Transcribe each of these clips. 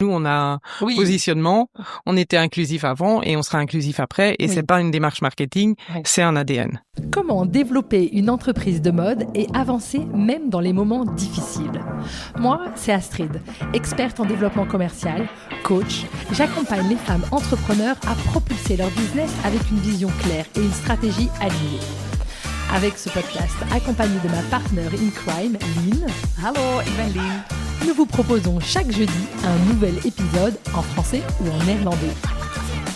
on a un positionnement, on était inclusif avant et on sera inclusif après. Et c'est pas une démarche marketing, c'est un ADN. Comment développer une entreprise de mode et avancer même dans les moments difficiles? Moi, c'est Astrid, experte en développement commercial, coach. J'accompagne les femmes entrepreneurs à propulser leur business avec une vision claire et une stratégie alignée. Avec ce podcast, accompagné de ma partenaire in crime, Lynn. Hallo, ik ben Lynn. Nous vous proposons chaque jeudi un nouvel épisode en français ou en néerlandais.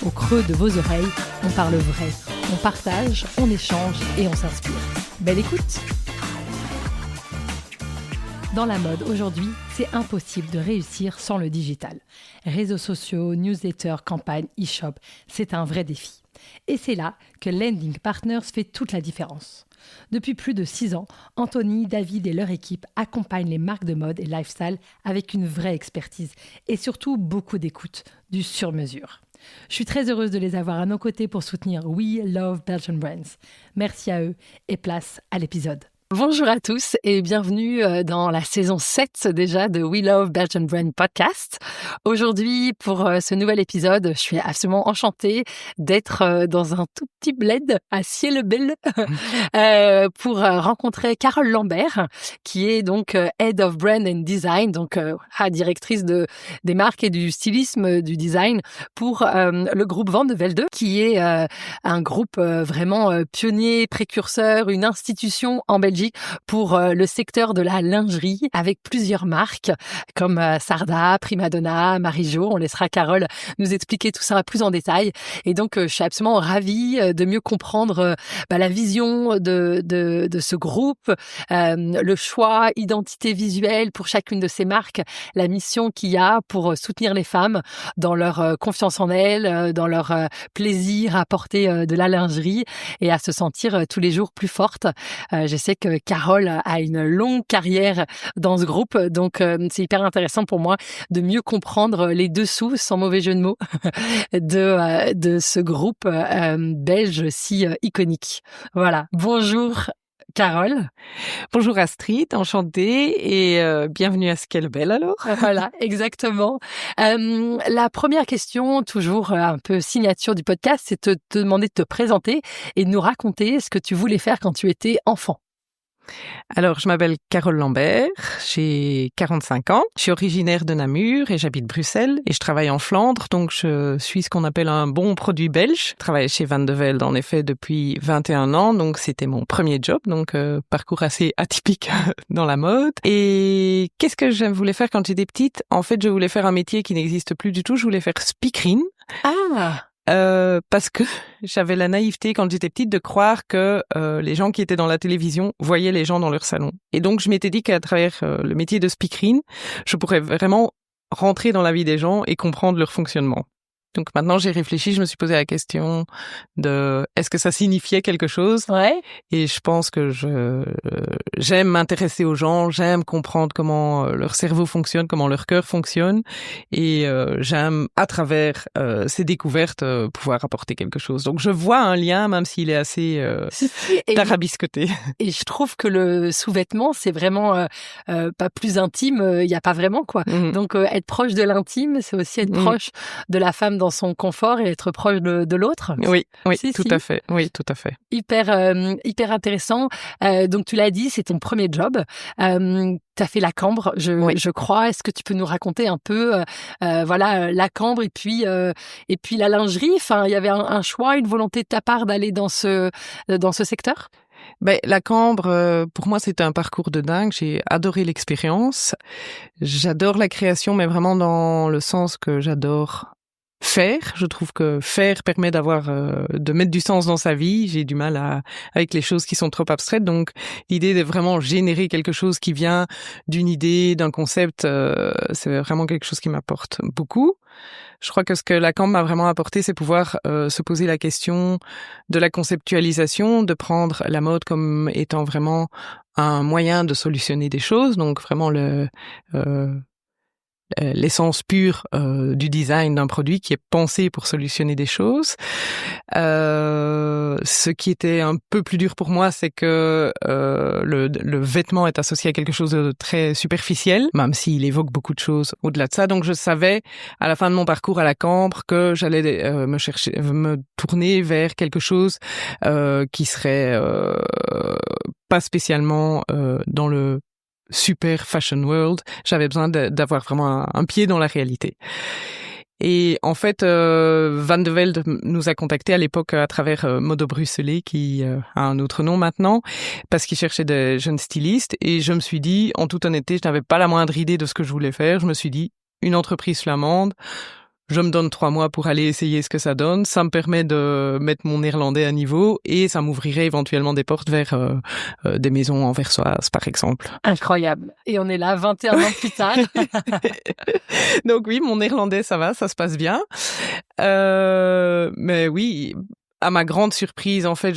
Au creux de vos oreilles, on parle vrai, on partage, on échange et on s'inspire. Belle écoute! Dans la mode, aujourd'hui, c'est impossible de réussir sans le digital. Réseaux sociaux, newsletters, campagnes, e-shop, c'est un vrai défi. Et c'est là que Lending Partners fait toute la différence. Depuis plus de 6 ans, Anthony, David et leur équipe accompagnent les marques de mode et lifestyle avec une vraie expertise et surtout beaucoup d'écoute, du sur-mesure. Je suis très heureuse de les avoir à nos côtés pour soutenir We Love Belgian Brands. Merci à eux et place à l'épisode. Bonjour à tous et bienvenue dans la saison 7 déjà de We Love Belgian Brand Podcast. Aujourd'hui, pour ce nouvel épisode, je suis absolument enchantée d'être dans un tout petit bled à Ciel-Belle pour rencontrer Carole Lambert, qui est donc Head of Brand and Design, donc directrice des marques et du stylisme du design pour le groupe Van de Velde, qui est un groupe vraiment pionnier, précurseur, une institution en Belgique pour le secteur de la lingerie avec plusieurs marques comme Sarda, Primadonna, Marie-Jo. On laissera Carole nous expliquer tout ça plus en détail. Et donc, je suis absolument ravie de mieux comprendre la vision de ce groupe, le choix, identité visuelle pour chacune de ces marques, la mission qu'il y a pour soutenir les femmes dans leur confiance en elles, dans leur plaisir à porter de la lingerie et à se sentir tous les jours plus forte. Je sais que Carole a une longue carrière dans ce groupe, donc c'est hyper intéressant pour moi de mieux comprendre les dessous, sans mauvais jeu de mots, de ce groupe belge si iconique. Voilà, bonjour Carole. Bonjour Astrid, enchantée et bienvenue à Ciel-Belle alors. Voilà, exactement. La première question, toujours un peu signature du podcast, c'est de te demander de te présenter et de nous raconter ce que tu voulais faire quand tu étais enfant. Alors, je m'appelle Carole Lambert, j'ai 45 ans, je suis originaire de Namur et j'habite Bruxelles et je travaille en Flandre, donc je suis ce qu'on appelle un bon produit belge. Je travaille chez Van de Velde en effet depuis 21 ans, donc c'était mon premier job, donc parcours assez atypique dans la mode. Et qu'est-ce que je voulais faire quand j'étais petite? En fait, je voulais faire un métier qui n'existe plus du tout, je voulais faire speakerine. Ah! Parce que j'avais la naïveté quand j'étais petite de croire que les gens qui étaient dans la télévision voyaient les gens dans leur salon. Et donc je m'étais dit qu'à travers le métier de speakerine, je pourrais vraiment rentrer dans la vie des gens et comprendre leur fonctionnement. Donc maintenant j'ai réfléchi, je me suis posé la question de est-ce que ça signifiait quelque chose? Ouais. Et je pense que j'aime m'intéresser aux gens, j'aime comprendre comment leur cerveau fonctionne, comment leur cœur fonctionne, et j'aime à travers ces découvertes pouvoir apporter quelque chose. Donc je vois un lien, même s'il est assez tarabiscoté. Et je trouve que le sous-vêtement c'est vraiment pas plus intime, il y a pas vraiment quoi. Donc être proche de l'intime, c'est aussi être proche de la femme dans son confort et être proche de l'autre. Oui, tout à fait. Oui, tout à fait. Hyper intéressant. Donc tu l'as dit, c'est ton premier job. T'as fait la cambre, je crois. Est-ce que tu peux nous raconter un peu, la cambre et puis la lingerie. Enfin, il y avait un choix, une volonté de ta part d'aller dans ce secteur. La cambre, pour moi, c'était un parcours de dingue. J'ai adoré l'expérience. J'adore la création, mais vraiment dans le sens que j'adore faire. Je trouve que faire permet de mettre du sens dans sa vie. J'ai du mal avec les choses qui sont trop abstraites. Donc, l'idée de vraiment générer quelque chose qui vient d'une idée, d'un concept, c'est vraiment quelque chose qui m'apporte beaucoup. Je crois que ce que la cambre m'a vraiment apporté, c'est pouvoir se poser la question de la conceptualisation, de prendre la mode comme étant vraiment un moyen de solutionner des choses. Donc, vraiment l'essence pure du design d'un produit qui est pensé pour solutionner des choses. Ce qui était un peu plus dur pour moi, c'est que le vêtement est associé à quelque chose de très superficiel, même s'il évoque beaucoup de choses au-delà de ça. Donc je savais à la fin de mon parcours à la Cambre que j'allais me tourner vers quelque chose qui serait pas spécialement dans le super fashion world. J'avais besoin d'avoir vraiment un pied dans la réalité. Et en fait, Van de Velde nous a contactés à l'époque à travers Modo Bruxelles, qui a un autre nom maintenant, parce qu'il cherchait des jeunes stylistes. Et je me suis dit, en toute honnêteté, je n'avais pas la moindre idée de ce que je voulais faire. Je me suis dit, une entreprise flamande, je me donne 3 mois pour aller essayer ce que ça donne. Ça me permet de mettre mon néerlandais à niveau et ça m'ouvrirait éventuellement des portes vers des maisons anversoises, par exemple. Incroyable. Et on est là 21 ans plus tard. Donc oui, mon néerlandais, ça va, ça se passe bien. Mais oui, à ma grande surprise, en fait,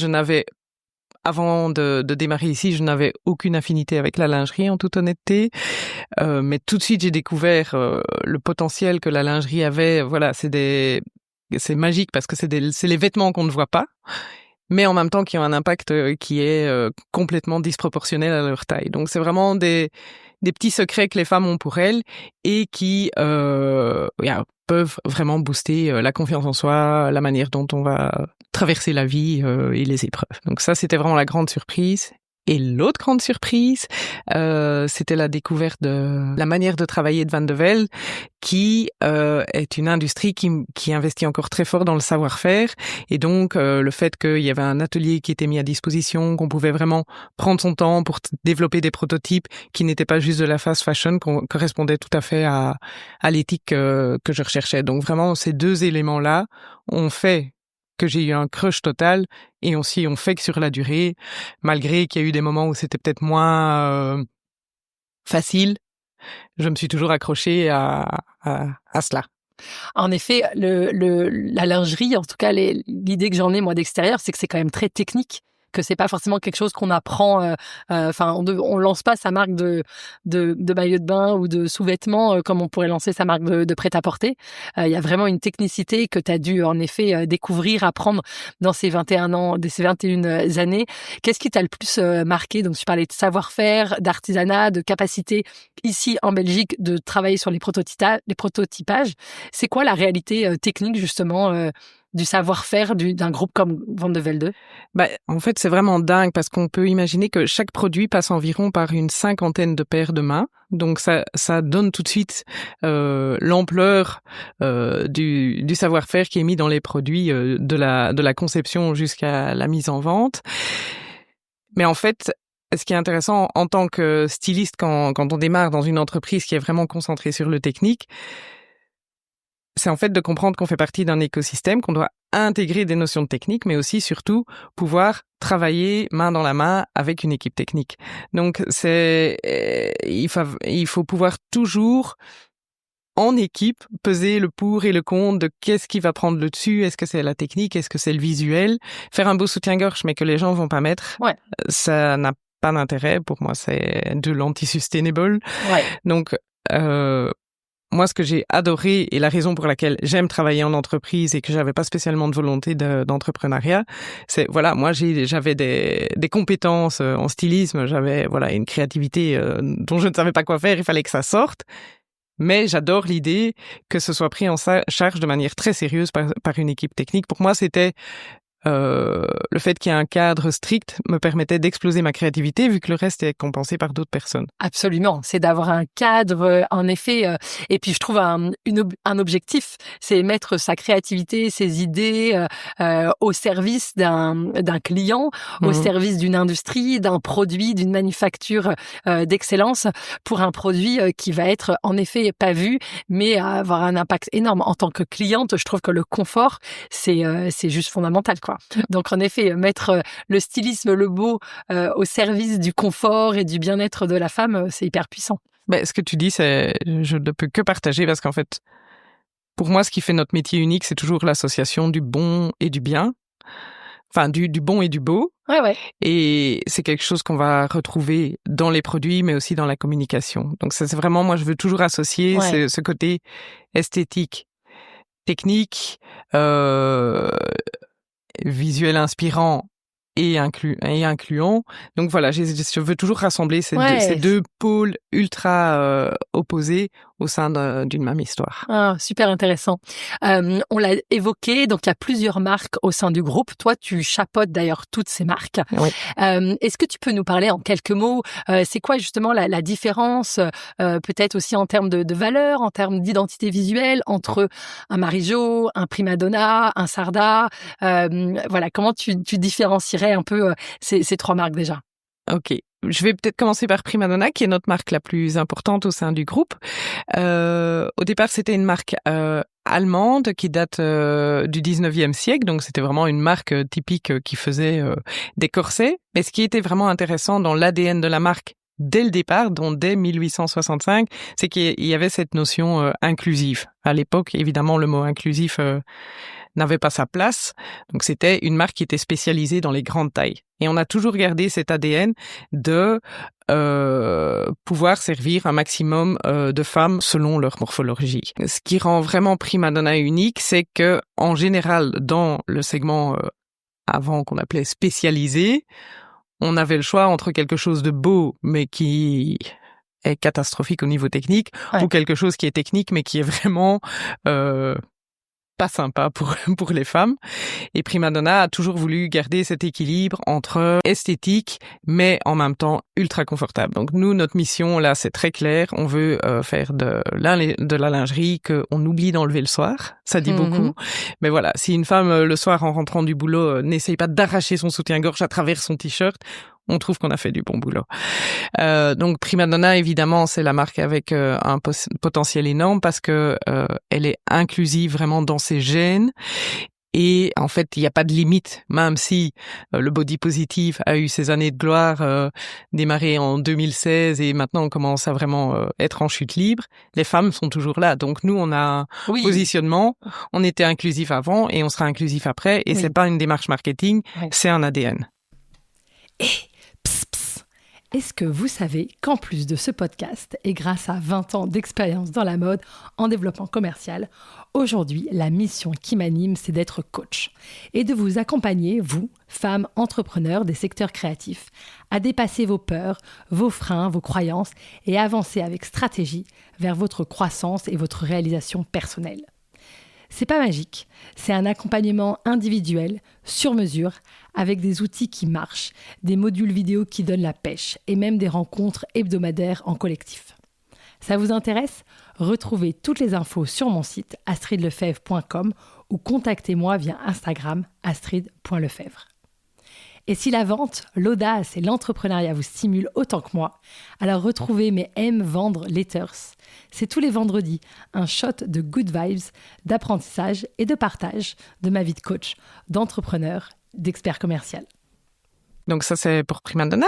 avant de démarrer ici, je n'avais aucune affinité avec la lingerie, en toute honnêteté. Mais tout de suite, j'ai découvert le potentiel que la lingerie avait. Voilà, c'est magique parce que c'est les vêtements qu'on ne voit pas, mais en même temps qui ont un impact qui est complètement disproportionnel à leur taille. Donc c'est vraiment des petits secrets que les femmes ont pour elles et qui peuvent vraiment booster la confiance en soi, la manière dont on va traverser la vie et les épreuves. Donc ça, c'était vraiment la grande surprise. Et l'autre grande surprise, c'était la découverte de la manière de travailler de Van de Velde, qui est une industrie qui investit encore très fort dans le savoir-faire. Et donc, le fait qu'il y avait un atelier qui était mis à disposition, qu'on pouvait vraiment prendre son temps pour développer des prototypes qui n'étaient pas juste de la fast fashion, correspondait tout à fait à l'éthique que je recherchais. Donc vraiment, ces deux éléments-là ont fait que j'ai eu un crush total et aussi on fait que sur la durée, malgré qu'il y a eu des moments où c'était peut-être moins facile, je me suis toujours accrochée à cela. En effet, la lingerie, en tout cas l'idée que j'en ai moi d'extérieur, c'est que c'est quand même très technique, que c'est pas forcément quelque chose qu'on apprend. On lance pas sa marque de maillot de bain ou de sous-vêtements comme on pourrait lancer sa marque de prêt-à-porter. Il y a vraiment une technicité que tu as dû en effet découvrir, apprendre dans ces 21 années. Qu'est-ce qui t'a le plus marqué? Donc tu parlais de savoir-faire, d'artisanat, de capacité ici en Belgique de travailler sur les prototypages. C'est quoi la réalité technique justement du savoir-faire d'un groupe comme Van de Velde? En fait, c'est vraiment dingue parce qu'on peut imaginer que chaque produit passe environ par une 50aine de paires de mains. Donc ça donne tout de suite l'ampleur du savoir-faire qui est mis dans les produits de la conception jusqu'à la mise en vente. Mais en fait, ce qui est intéressant en tant que styliste quand on démarre dans une entreprise qui est vraiment concentrée sur le technique, c'est en fait de comprendre qu'on fait partie d'un écosystème, qu'on doit intégrer des notions de technique, mais aussi surtout pouvoir travailler main dans la main avec une équipe technique. Donc il faut pouvoir toujours en équipe peser le pour et le contre de qu'est-ce qui va prendre le dessus, est-ce que c'est la technique, est-ce que c'est le visuel. Faire un beau soutien-gorge mais que les gens vont pas mettre, ça n'a pas d'intérêt. Pour moi, c'est de l'anti-sustainable. Ouais. Donc moi, ce que j'ai adoré et la raison pour laquelle j'aime travailler en entreprise et que j'avais pas spécialement de volonté d'entrepreneuriat, c'est moi j'avais des compétences en stylisme, j'avais une créativité dont je ne savais pas quoi faire, il fallait que ça sorte. Mais j'adore l'idée que ce soit pris en charge de manière très sérieuse par une équipe technique. Pour moi, c'était le fait qu'il y ait un cadre strict me permettait d'exploser ma créativité vu que le reste est compensé par d'autres personnes. Absolument, c'est d'avoir un cadre, en effet, et puis je trouve un objectif, c'est mettre sa créativité, ses idées au service d'un client, au service d'une industrie, d'un produit, d'une manufacture d'excellence pour un produit qui va être en effet pas vu, mais avoir un impact énorme. En tant que cliente, je trouve que le confort, c'est juste fondamental, quoi. Donc en effet, mettre le stylisme, le beau au service du confort et du bien-être de la femme, c'est hyper puissant. Ce que tu dis, je ne peux que partager parce qu'en fait, pour moi, ce qui fait notre métier unique, c'est toujours l'association du bon et du bien. enfin du bon et du beau. Ouais. Et c'est quelque chose qu'on va retrouver dans les produits, mais aussi dans la communication. Donc ça, c'est vraiment, moi, je veux toujours associer ce côté esthétique, technique, visuel inspirant et incluant. Donc voilà, je veux toujours rassembler ces deux pôles ultra opposés au sein d'une même histoire. Ah, super intéressant. On l'a évoqué, donc il y a plusieurs marques au sein du groupe. Toi, tu chapeautes d'ailleurs toutes ces marques. Oui. Est-ce que tu peux nous parler en quelques mots, c'est quoi justement la différence, peut-être aussi en termes de valeur, en termes d'identité visuelle, entre un Marie-Jo, un Primadonna, un Sarda, voilà, comment tu différencierais un peu ces trois marques déjà? Ok. Je vais peut-être commencer par Primadonna, qui est notre marque la plus importante au sein du groupe. Au départ, c'était une marque allemande qui date du 19e siècle, donc c'était vraiment une marque typique qui faisait des corsets. Mais ce qui était vraiment intéressant dans l'ADN de la marque dès le départ, donc dès 1865, c'est qu'il y avait cette notion inclusive. À l'époque, évidemment, le mot inclusif n'avait pas sa place. Donc c'était une marque qui était spécialisée dans les grandes tailles. Et on a toujours gardé cet ADN de pouvoir servir un maximum de femmes selon leur morphologie. Ce qui rend vraiment Primadonna unique, c'est que en général, dans le segment avant qu'on appelait spécialisé, on avait le choix entre quelque chose de beau mais qui est catastrophique au niveau technique, ou quelque chose qui est technique mais qui est vraiment pas sympa pour les femmes. Et Primadonna a toujours voulu garder cet équilibre entre esthétique, mais en même temps ultra confortable. Donc nous, notre mission là, c'est très clair. On veut faire de la lingerie qu'on oublie d'enlever le soir. Ça dit beaucoup. Mais voilà, si une femme le soir en rentrant du boulot n'essaye pas d'arracher son soutien-gorge à travers son t-shirt, on trouve qu'on a fait du bon boulot. Donc Primadonna, évidemment, c'est la marque avec un potentiel énorme parce que elle est inclusive vraiment dans ses gènes. Et en fait, il n'y a pas de limite, même si le body positive a eu ses années de gloire, démarré en 2016 et maintenant on commence à vraiment être en chute libre. Les femmes sont toujours là. Donc nous, on a un positionnement. On était inclusif avant et on sera inclusif après. Et c'est pas une démarche marketing, c'est un ADN. Est-ce que vous savez qu'en plus de ce podcast, et grâce à 20 ans d'expérience dans la mode en développement commercial, aujourd'hui, la mission qui m'anime, c'est d'être coach et de vous accompagner, vous, femmes entrepreneurs des secteurs créatifs, à dépasser vos peurs, vos freins, vos croyances et avancer avec stratégie vers votre croissance et votre réalisation personnelle. C'est pas magique, c'est un accompagnement individuel, sur mesure, avec des outils qui marchent, des modules vidéo qui donnent la pêche et même des rencontres hebdomadaires en collectif. Ça vous intéresse ? Retrouvez toutes les infos sur mon site astridlefebvre.com ou contactez-moi via Instagram astrid.lefebvre. Et si la vente, l'audace et l'entrepreneuriat vous stimulent autant que moi, alors retrouvez mes Aime Vendre Letters. C'est tous les vendredis, un shot de good vibes, d'apprentissage et de partage de ma vie de coach, d'entrepreneur, d'expert commercial. Donc ça, c'est pour Primadonna.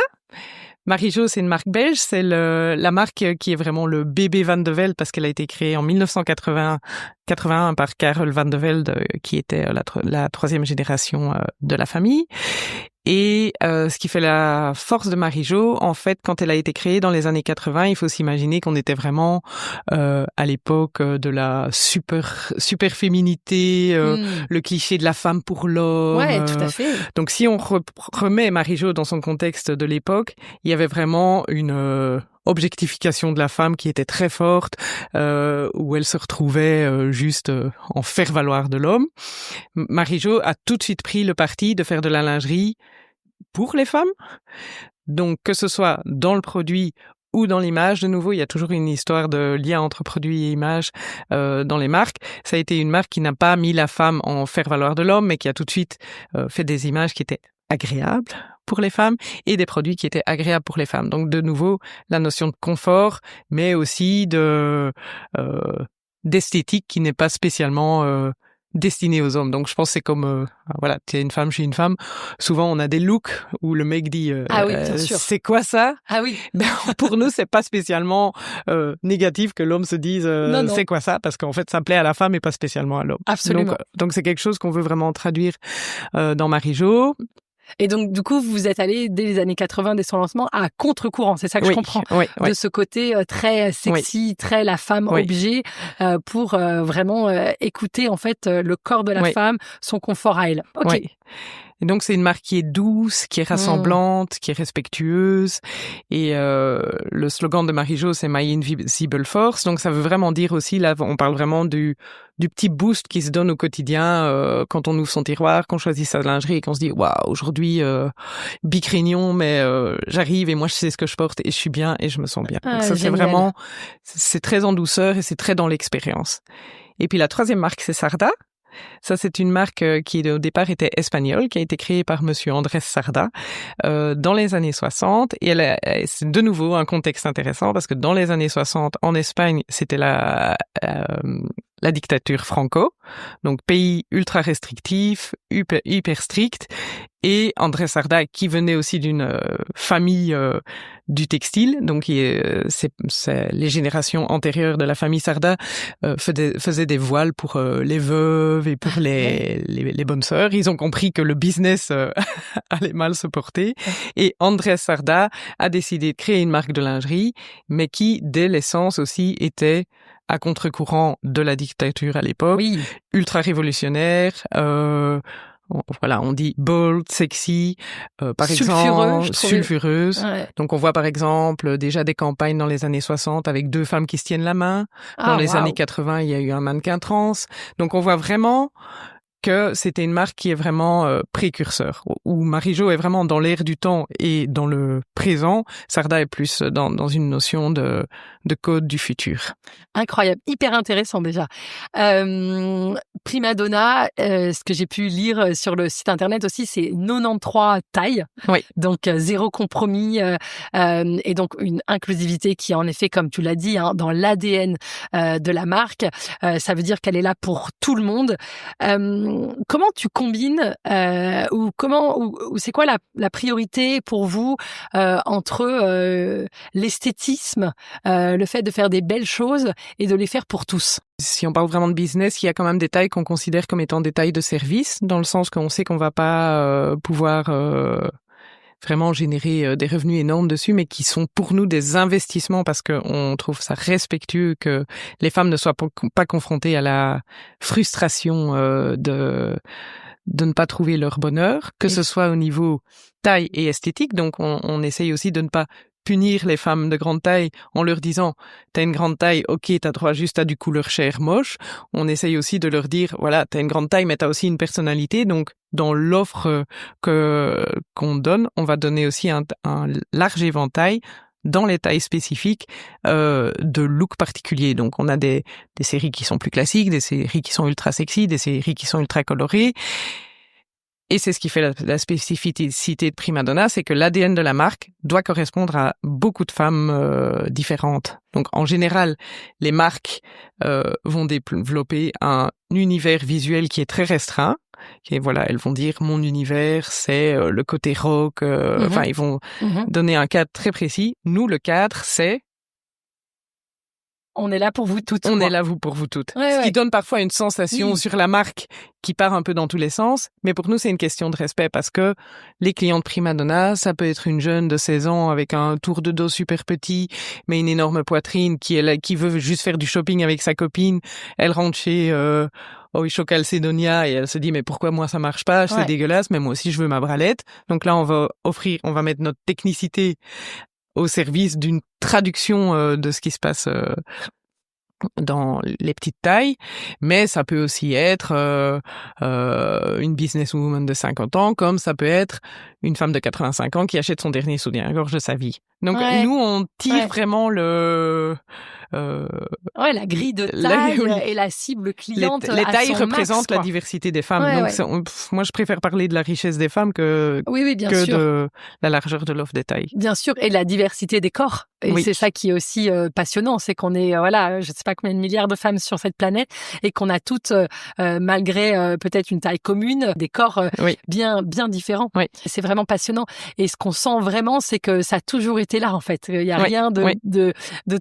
Marie-Jo, c'est une marque belge. C'est la marque qui est vraiment le bébé Van de Velde parce qu'elle a été créée en 1981 par Karel Van de Velde, qui était la troisième génération de la famille. Et ce qui fait la force de Marie-Jo, en fait, quand elle a été créée dans les années 80, il faut s'imaginer qu'on était vraiment à l'époque de la super féminité, le cliché de la femme pour l'homme. Ouais, tout à fait. Donc si on remet Marie-Jo dans son contexte de l'époque, il y avait vraiment une objectification de la femme qui était très forte, où elle se retrouvait juste en faire-valoir de l'homme. Marie-Jo a tout de suite pris le parti de faire de la lingerie pour les femmes. Donc, que ce soit dans le produit ou dans l'image, de nouveau, il y a toujours une histoire de lien entre produit et image dans les marques. Ça a été une marque qui n'a pas mis la femme en faire-valoir de l'homme, mais qui a tout de suite fait des images qui étaient agréables pour les femmes et des produits qui étaient agréables pour les femmes. Donc, de nouveau, la notion de confort, mais aussi d'esthétique qui n'est pas spécialement destiné aux hommes. Donc je pense que c'est comme voilà, t'es une femme, je suis une femme. Souvent on a des looks où le mec dit ah oui, bien sûr. c'est quoi ça? Ah oui. Ben, pour nous c'est pas spécialement négatif que l'homme se dise Non. c'est quoi ça, parce qu'en fait ça plaît à la femme et pas spécialement à l'homme. Absolument. Donc c'est quelque chose qu'on veut vraiment traduire dans Marie-Jo. Et donc, du coup, vous êtes allé dès les années 80, dès son lancement, à contre-courant. C'est ça que je comprends. Oui. De ce côté très sexy, très la femme objet, pour vraiment écouter en fait le corps de la femme, son confort à elle. Ok. Oui. Et donc c'est une marque qui est douce, qui est rassemblante, qui est respectueuse. Et le slogan de Marie-Jo, c'est My Invisible Force. Donc ça veut vraiment dire aussi, là on parle vraiment du petit boost qui se donne au quotidien quand on ouvre son tiroir, qu'on choisit sa lingerie et qu'on se dit waouh, aujourd'hui bicrignon, mais j'arrive et moi je sais ce que je porte et je suis bien et je me sens bien. Donc ça c'est vraiment, c'est très en douceur et c'est très dans l'expérience. Et puis la troisième marque, c'est Sarda. Ça, c'est une marque qui au départ était espagnole, qui a été créée par monsieur Andrés Sarda dans les années 60. Et c'est de nouveau un contexte intéressant parce que dans les années 60, en Espagne, c'était la dictature Franco, donc pays ultra restrictif, hyper strict. Et Andrés Sarda, qui venait aussi d'une famille du textile, donc c'est les générations antérieures de la famille Sarda faisaient des voiles pour les veuves et pour les bonnes sœurs. Ils ont compris que le business allait mal se porter. Et Andrés Sarda a décidé de créer une marque de lingerie, mais qui, dès l'essence aussi, était à contre-courant de la dictature à l'époque, ultra révolutionnaire. Voilà, on dit bold, sexy, par exemple, sulfureuse. Ouais. Donc on voit par exemple déjà des campagnes dans les années 60 avec 2 femmes qui se tiennent la main. Dans les années 80, il y a eu un mannequin trans. Donc on voit vraiment que c'était une marque qui est vraiment précurseur, où Marie-Jo est vraiment dans l'air du temps et dans le présent. Sarda est plus dans une notion de code du futur. Incroyable, hyper intéressant déjà. Prima Donna, ce que j'ai pu lire sur le site internet aussi, c'est 93 tailles, donc zéro compromis, et donc une inclusivité qui est en effet, comme tu l'as dit, dans l'ADN de la marque. Ça veut dire qu'elle est là pour tout le monde. Comment tu combines ou c'est quoi la priorité pour vous entre l'esthétisme, le fait de faire des belles choses et de les faire pour tous? Si on parle vraiment de business, il y a quand même des tailles qu'on considère comme étant des tailles de service, dans le sens qu'on sait qu'on va pas pouvoir vraiment générer des revenus énormes dessus, mais qui sont pour nous des investissements parce qu'on trouve ça respectueux que les femmes ne soient pas confrontées à la frustration de ne pas trouver leur bonheur, que ce soit au niveau taille et esthétique. Donc on essaye aussi de ne pas punir les femmes de grande taille en leur disant t'as une grande taille, ok, t'as droit juste à du couleur chair moche. On essaye aussi de leur dire voilà, t'as une grande taille mais t'as aussi une personnalité, donc dans l'offre qu'on donne, on va donner aussi un large éventail dans les tailles spécifiques de look particuliers. Donc on a des séries qui sont plus classiques, des séries qui sont ultra sexy, des séries qui sont ultra colorées. Et c'est ce qui fait la spécificité de Prima Donna, c'est que l'ADN de la marque doit correspondre à beaucoup de femmes différentes. Donc en général, les marques vont développer un univers visuel qui est très restreint. Et voilà, elles vont dire mon univers, c'est le côté rock. Enfin, ils vont donner un cadre très précis. Nous, le cadre, c'est on est là pour vous toutes. On est là pour vous toutes. Ce qui donne parfois une sensation sur la marque qui part un peu dans tous les sens. Mais pour nous, c'est une question de respect parce que les clients de Prima Donna, ça peut être une jeune de 16 ans avec un tour de dos super petit, mais une énorme poitrine qui veut juste faire du shopping avec sa copine. Elle rentre chez Oysho Calcedonia et elle se dit mais pourquoi moi ça marche pas, c'est dégueulasse, mais moi aussi je veux ma bralette. Donc là, on va mettre notre technicité au service d'une traduction de ce qui se passe dans les petites tailles, mais ça peut aussi être une businesswoman de 50 ans, comme ça peut être une femme de 85 ans qui achète son dernier soutien-gorge de sa vie. Donc nous, on tire vraiment la grille de taille et la cible cliente. Les tailles représentent la diversité des femmes. Donc moi, je préfère parler de la richesse des femmes que de la largeur de l'offre des tailles. Bien sûr, et la diversité des corps. Et c'est ça qui est aussi passionnant, c'est qu'on est, je sais pas combien de milliards de femmes sur cette planète et qu'on a toutes, malgré peut-être une taille commune, des corps bien différents. Oui. C'est vraiment passionnant. Et ce qu'on sent vraiment, c'est que ça a toujours été là, en fait. Il y a rien de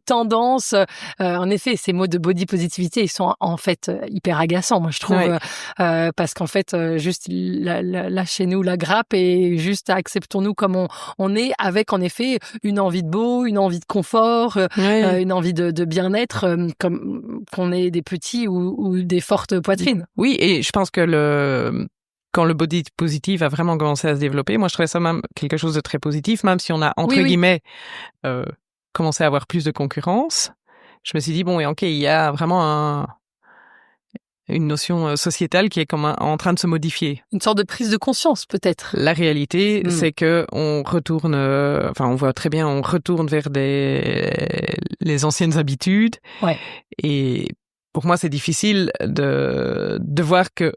tendance. En effet, ces mots de body positivité, ils sont en fait hyper agaçants, moi je trouve, parce qu'en fait, juste lâchez-nous la grappe et juste acceptons-nous comme on est, avec en effet une envie de beau, une envie de confort, une envie de bien-être, comme qu'on ait des petits ou des fortes poitrines. Oui, et je pense que quand le body positive a vraiment commencé à se développer, moi je trouvais ça même quelque chose de très positif, même si on a entre guillemets commencé à avoir plus de concurrence. Je me suis dit il y a vraiment une notion sociétale qui est en train de se modifier. Une sorte de prise de conscience, peut-être. La réalité, c'est que on retourne, on voit très bien, on retourne vers les anciennes habitudes. Ouais. Et pour moi, c'est difficile de voir que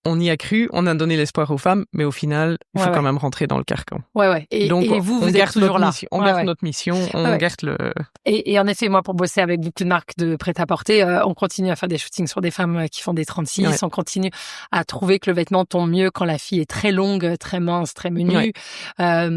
on y a cru, on a donné l'espoir aux femmes, mais au final, il faut quand même rentrer dans le carcan. Ouais. Donc, et vous êtes toujours là. On garde notre mission, on garde le... Et en effet, moi, pour bosser avec beaucoup de marques de prêt-à-porter, on continue à faire des shootings sur des femmes qui font des 36, on continue à trouver que le vêtement tombe mieux quand la fille est très longue, très mince, très menue. Ça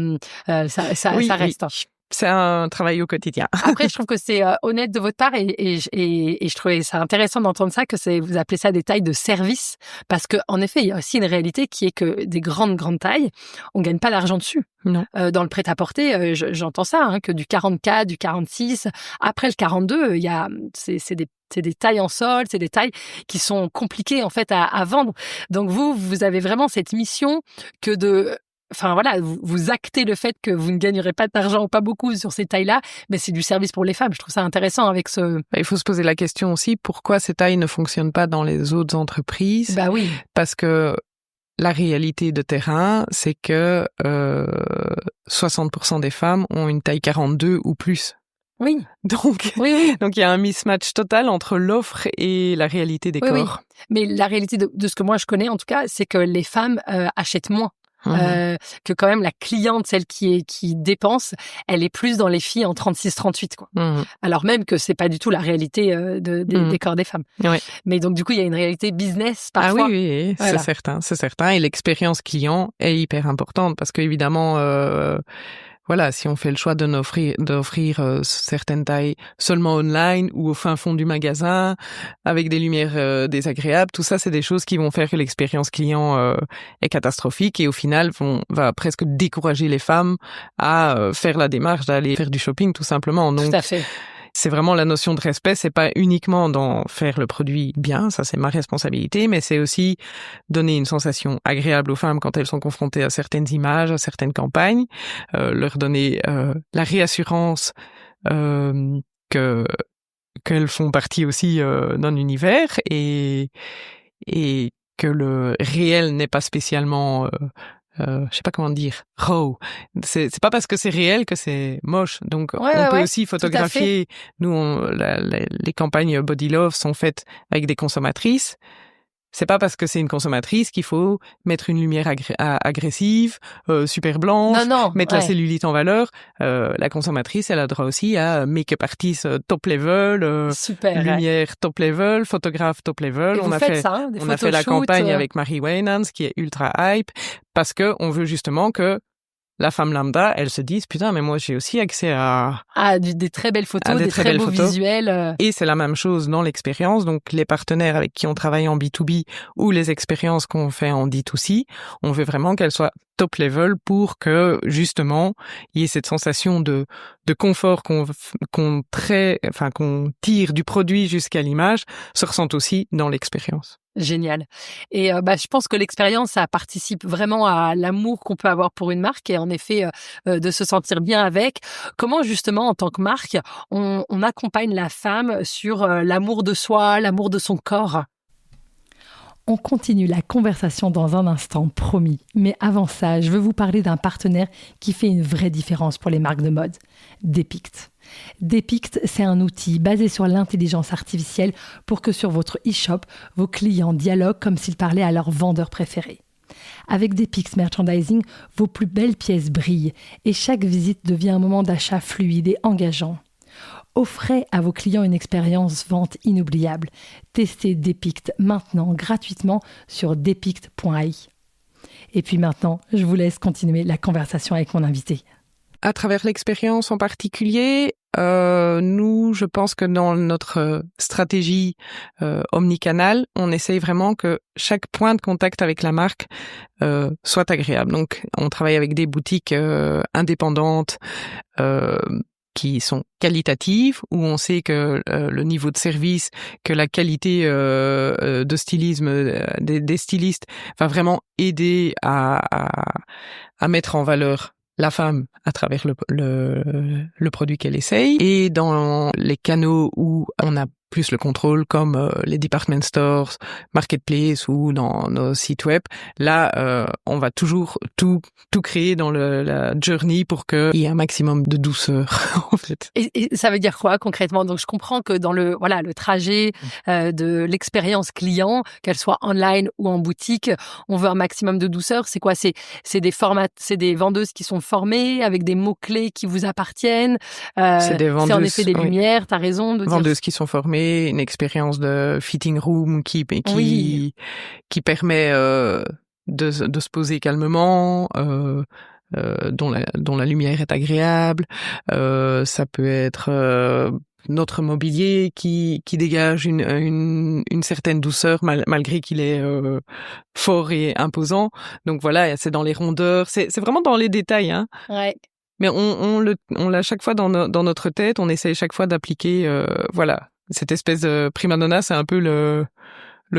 reste. C'est un travail au quotidien. Après, je trouve que c'est honnête de votre part et je trouvais ça intéressant d'entendre ça, que vous appelez ça des tailles de service, parce que en effet, il y a aussi une réalité qui est que des grandes tailles, on gagne pas d'argent dessus. Non. Dans le prêt-à-porter, j'entends ça, que du 44, du 46, après le 42, c'est des tailles en solde, c'est des tailles qui sont compliquées en fait à vendre. Donc vous avez vraiment cette mission que vous actez le fait que vous ne gagnerez pas d'argent ou pas beaucoup sur ces tailles-là, mais c'est du service pour les femmes. Je trouve ça intéressant avec ce... Il faut se poser la question aussi, pourquoi ces tailles ne fonctionnent pas dans les autres entreprises ? Bah oui. Parce que la réalité de terrain, c'est que 60% des femmes ont une taille 42 ou plus. Oui. Donc il y a un mismatch total entre l'offre et la réalité des corps. Oui. Mais la réalité de ce que moi je connais, en tout cas, c'est que les femmes achètent moins. Que quand même la cliente, celle qui dépense, elle est plus dans les filles en 36-38 quoi. Alors même que c'est pas du tout la réalité des corps des femmes. Ouais. Mais donc du coup il y a une réalité business parfois. Ah oui, voilà. c'est certain et l'expérience client est hyper importante parce que évidemment si on fait le choix d'offrir certaines tailles seulement online ou au fin fond du magasin, avec des lumières désagréables, tout ça, c'est des choses qui vont faire que l'expérience client est catastrophique et au final va presque décourager les femmes à faire la démarche d'aller faire du shopping tout simplement. Donc, tout à fait. C'est vraiment la notion de respect, c'est pas uniquement d'en faire le produit bien, ça c'est ma responsabilité, mais c'est aussi donner une sensation agréable aux femmes quand elles sont confrontées à certaines images, à certaines campagnes, leur donner la réassurance qu'elles font partie aussi d'un univers et que le réel n'est pas spécialement je sais pas comment dire, raw. C'est pas parce que c'est réel que c'est moche. Donc, on peut aussi photographier. Nous, les campagnes Body Love sont faites avec des consommatrices. C'est pas parce que c'est une consommatrice qu'il faut mettre une lumière agressive, super blanche, mettre la cellulite en valeur. La consommatrice, elle a droit aussi à make-up artist top level, lumière top level, photographe top level. Et on a fait la campagne avec Marie Winans qui est ultra hype parce que on veut justement que la femme lambda, elle se dise putain mais moi j'ai aussi accès à des très belles photos, des très beaux visuels. Et c'est la même chose dans l'expérience. Donc les partenaires avec qui on travaille en B2B ou les expériences qu'on fait en D2C, on veut vraiment qu'elles soient top level pour que justement il y ait cette sensation de confort qu'on tire du produit jusqu'à l'image se ressente aussi dans l'expérience. Génial. Et je pense que l'expérience, ça participe vraiment à l'amour qu'on peut avoir pour une marque et en effet de se sentir bien avec. Comment justement, en tant que marque, on accompagne la femme sur l'amour de soi, l'amour de son corps ? On continue la conversation dans un instant, promis. Mais avant ça, je veux vous parler d'un partenaire qui fait une vraie différence pour les marques de mode, Depict. Depict, c'est un outil basé sur l'intelligence artificielle pour que sur votre e-shop, vos clients dialoguent comme s'ils parlaient à leur vendeur préféré. Avec Depict Merchandising, vos plus belles pièces brillent et chaque visite devient un moment d'achat fluide et engageant. Offrez à vos clients une expérience vente inoubliable. Testez Depict maintenant gratuitement sur depict.ai. Et puis maintenant, je vous laisse continuer la conversation avec mon invité. À travers l'expérience en particulier, nous, je pense que dans notre stratégie omnicanal, on essaye vraiment que chaque point de contact avec la marque soit agréable. Donc, on travaille avec des boutiques indépendantes qui sont qualitatives, où on sait que le niveau de service, que la qualité de stylisme des stylistes va vraiment aider à mettre en valeur la femme à travers le produit qu'elle essaye. Et dans les canaux où on a plus le contrôle, comme les department stores, marketplace ou dans nos sites web, là, on va toujours tout créer dans la journey pour qu'il y ait un maximum de douceur, en fait. Et ça veut dire quoi concrètement? Donc je comprends que dans le trajet de l'expérience client, qu'elle soit online ou en boutique, on veut un maximum de douceur. C'est quoi? C'est des vendeuses qui sont formées avec des mots clés qui vous appartiennent. C'est des vendeuses. C'est en effet des lumières. T'as raison de vendeuses dire. Qui sont formées, une expérience de fitting room qui permet de se poser calmement, dont la lumière est agréable. Ça peut être notre mobilier qui dégage une certaine douceur malgré qu'il est fort et imposant. Donc voilà, c'est dans les rondeurs, c'est vraiment dans les détails, hein. Ouais. Mais on l'a chaque fois dans notre tête, on essaye chaque fois d'appliquer voilà, cette espèce de prima donna, c'est un peu le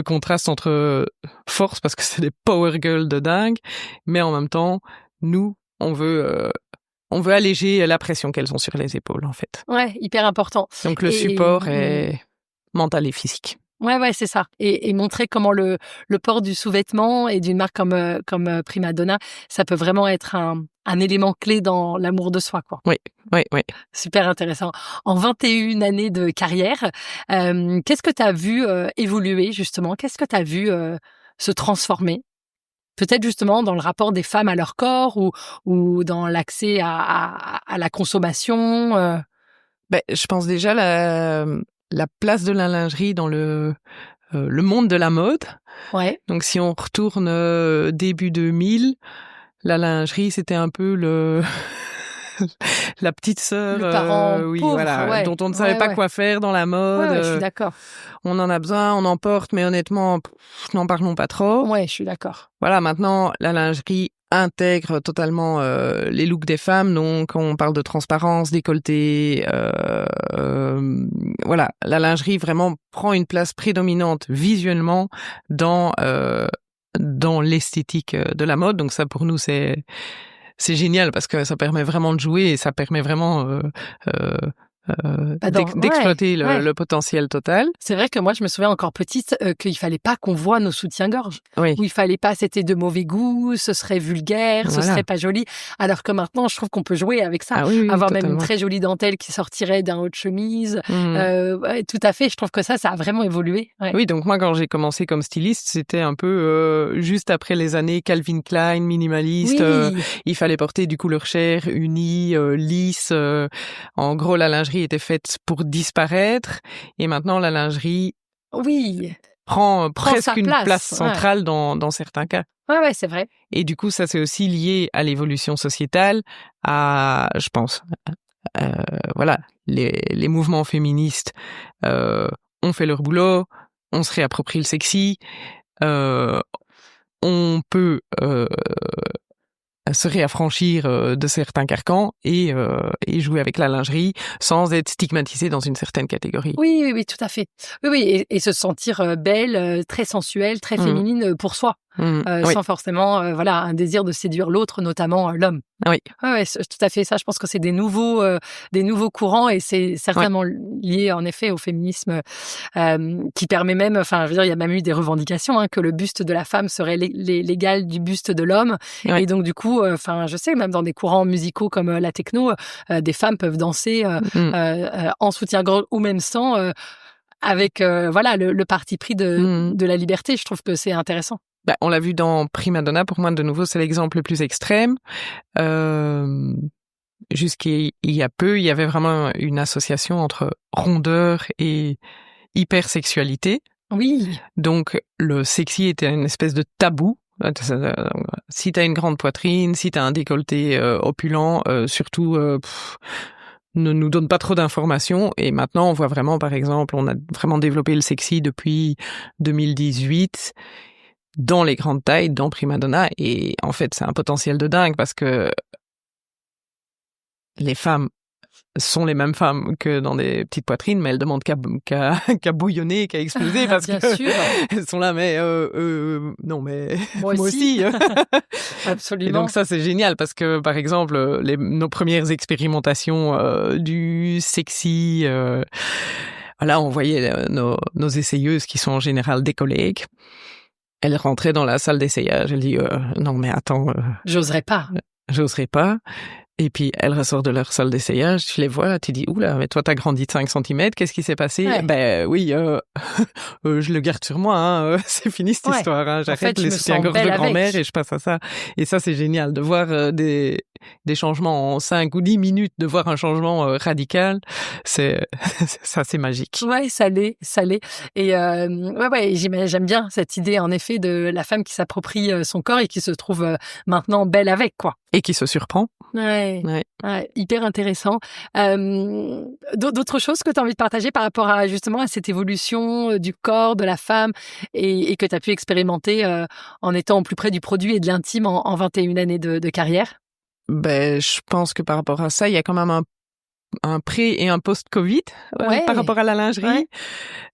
contraste entre force, parce que c'est des power girls de dingue, mais en même temps, nous, on veut alléger la pression qu'elles ont sur les épaules, en fait. Ouais, hyper important. Donc le support est mental et physique. Ouais, c'est ça. Et montrer comment le port du sous-vêtement et d'une marque comme Prima Donna, ça peut vraiment être un élément clé dans l'amour de soi, quoi. Oui. Super intéressant. En 21 années de carrière, qu'est-ce que tu as vu évoluer, justement? Qu'est-ce que tu as vu se transformer? Peut-être justement dans le rapport des femmes à leur corps ou dans l'accès à la consommation. Je pense déjà la place de la lingerie dans le monde de la mode. Ouais. Donc si on retourne début 2000, la lingerie c'était un peu la petite sœur, le parent pauvre, voilà, dont on ne savait pas quoi faire dans la mode. Ouais, je suis d'accord. On en a besoin, on en porte, mais honnêtement, n'en parlons pas trop. Ouais, je suis d'accord. Voilà, maintenant la lingerie intègre totalement les looks des femmes, donc on parle de transparence, décolleté, voilà, la lingerie vraiment prend une place prédominante visuellement dans l'esthétique de la mode, donc ça pour nous c'est génial parce que ça permet vraiment de jouer et ça permet vraiment d'exploiter le potentiel total. C'est vrai que moi, je me souviens encore petite qu'il fallait pas qu'on voit nos soutiens-gorge. Oui. Où il fallait pas, c'était de mauvais goût, ce serait vulgaire, ce serait pas joli. Alors que maintenant, je trouve qu'on peut jouer avec ça. Avoir même une très jolie dentelle qui sortirait d'un haut de chemise. Tout à fait. Je trouve que ça a vraiment évolué. Ouais. Oui, donc moi, quand j'ai commencé comme styliste, c'était un peu juste après les années Calvin Klein, minimaliste. Oui. Il fallait porter du couleur chair, uni, lisse. En gros, la lingerie était faite pour disparaître et maintenant la lingerie prend presque une place centrale dans certains cas. Ouais, c'est vrai. Et du coup, ça c'est aussi lié à l'évolution sociétale, je pense, voilà, les mouvements féministes ont fait leur boulot, on se réapproprie le sexy, on peut se réaffranchir de certains carcans et jouer avec la lingerie sans être stigmatisé dans une certaine catégorie. Oui, tout à fait. Oui, et se sentir belle, très sensuelle, très féminine pour soi. Oui. sans forcément un désir de séduire l'autre, notamment l'homme. Oui. Tout à fait. Ça, je pense que c'est des nouveaux courants, et c'est certainement lié en effet au féminisme qui permet même, je veux dire, il y a même eu des revendications que le buste de la femme serait l'égal du buste de l'homme. Oui. Et donc du coup, je sais même dans des courants musicaux comme la techno, des femmes peuvent danser en soutien-gorge ou même sans, avec le parti pris de la liberté. Je trouve que c'est intéressant. On l'a vu dans Prima Donna, pour moi, de nouveau, c'est l'exemple le plus extrême. Jusqu'il y a peu, il y avait vraiment une association entre rondeur et hypersexualité. Oui. Donc, le sexy était une espèce de tabou. Si t'as une grande poitrine, si t'as un décolleté opulent, surtout... ne nous donne pas trop d'informations. Et maintenant, on voit vraiment, par exemple, on a vraiment développé le sexy depuis 2018 dans les grandes tailles, dans Prima Donna. Et en fait, c'est un potentiel de dingue parce que les femmes sont les mêmes femmes que dans des petites poitrines, mais elles demandent qu'à bouillonner, qu'à exploser, parce bien que sûr. elles sont là, mais non, mais moi aussi. Absolument. Et donc ça, c'est génial, parce que, par exemple, nos premières expérimentations du sexy, on voyait nos essayeuses, qui sont en général des collègues. Elles rentraient dans la salle d'essayage, elles disent non, mais attends... J'oserais pas. J'oserais pas. Et puis, elles ressortent de leur salle d'essayage, tu les vois, tu dis, oula, mais toi, t'as grandi de 5 cm, qu'est-ce qui s'est passé? Oui, je le garde sur moi, c'est fini cette histoire, j'arrête les soutiens-gorge de grand-mère et je passe à ça. Et ça, c'est génial, de voir des changements en 5 ou 10 minutes, de voir un changement radical, ça, c'est magique. Ouais, ça l'est. Et j'aime bien cette idée, en effet, de la femme qui s'approprie son corps et qui se trouve maintenant belle avec, quoi. Et qui se surprend. Ouais, hyper intéressant. D'autres choses que tu as envie de partager par rapport à justement à cette évolution du corps, de la femme, et que tu as pu expérimenter en étant au plus près du produit et de l'intime en 21 années de carrière? Je pense que par rapport à ça, il y a quand même un pré et un post-Covid par rapport à la lingerie. Ouais.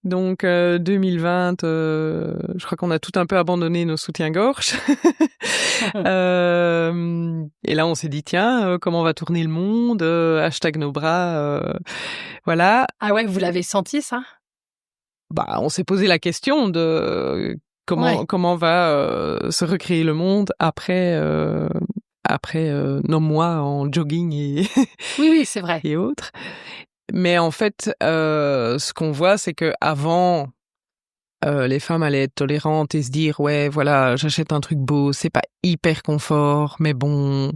Donc 2020, je crois qu'on a tout un peu abandonné nos soutiens-gorge. Et là, on s'est dit, tiens, comment on va tourner le monde, hashtag nos bras, voilà. Ah ouais, vous l'avez senti, ça? On s'est posé la question de comment va se recréer le monde après nos mois en jogging et oui, c'est vrai. et autres. Mais en fait, ce qu'on voit, c'est que avant, les femmes allaient être tolérantes et se dire, ouais, voilà, j'achète un truc beau, c'est pas hyper confort, mais bon,